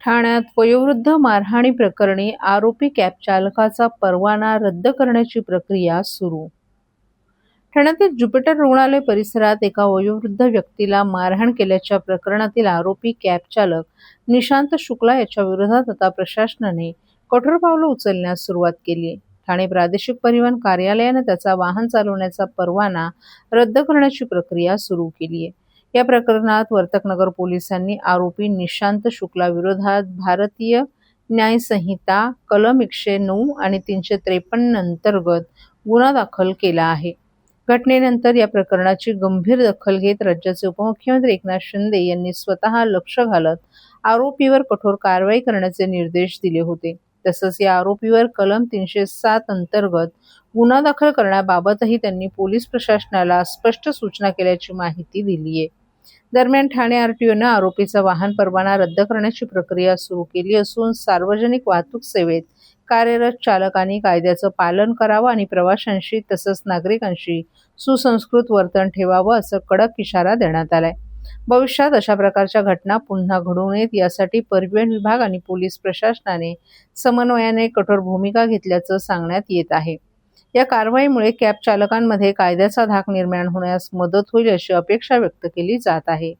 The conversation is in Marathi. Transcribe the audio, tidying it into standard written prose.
ठाण्यात वयोवृद्ध मारहाणी प्रकरणी आरोपी कॅब चालकाचा परवाना रद्द करण्याची प्रक्रिया सुरू. ठाण्यातील ज्युपिटर रुग्णालय परिसरात एका वयोवृद्ध व्यक्तीला मारहाण केल्याच्या प्रकरणातील आरोपी कॅब चालक निशांत शुक्ला याच्या विरोधात आता प्रशासनाने कठोर पावलं उचलण्यास सुरुवात केली आहे. ठाणे प्रादेशिक परिवहन कार्यालयाने त्याचा वाहन चालवण्याचा परवाना रद्द करण्याची प्रक्रिया सुरू केली आहे. या प्रकरणात वर्तकनगर पोलिसांनी आरोपी निशांत शुक्ला विरोधात भारतीय न्याय संहिता कलम 109 आणि 353 अंतर्गत गुन्हा दाखल केला आहे. घटनेनंतर या प्रकरणाची गंभीर दखल घेत राज्याचे उपमुख्यमंत्री एकनाथ शिंदे यांनी स्वतः लक्ष घालत आरोपीवर कठोर कारवाई करण्याचे निर्देश दिले होते. तसंच या आरोपीवर कलम 307 अंतर्गत गुन्हा दाखल करण्याबाबतही त्यांनी पोलीस प्रशासनाला स्पष्ट सूचना केल्याची माहिती दिली आहे. दरम्यान ठाणे आरटीओनं आरोपीचा वाहन परवाना रद्द करण्याची प्रक्रिया सुरू केली असून सार्वजनिक वाहतूक सेवेत कार्यरत चालकांनी कायद्याचं पालन करावं आणि प्रवाशांशी तसंच नागरिकांशी सुसंस्कृत वर्तन ठेवावं असं कडक इशारा देण्यात आलाय. भविष्यात अशा प्रकारच्या घटना पुन्हा घडू नयेत यासाठी परिवहन विभाग आणि पोलीस प्रशासनाने समन्वयाने कठोर भूमिका घेतल्याचं सांगण्यात येत आहे. या कारवाईमुळे कॅब चालकांमध्ये कायद्याचा धाक निर्माण होण्यास मदत होईल अशी अपेक्षा व्यक्त केली जात आहे.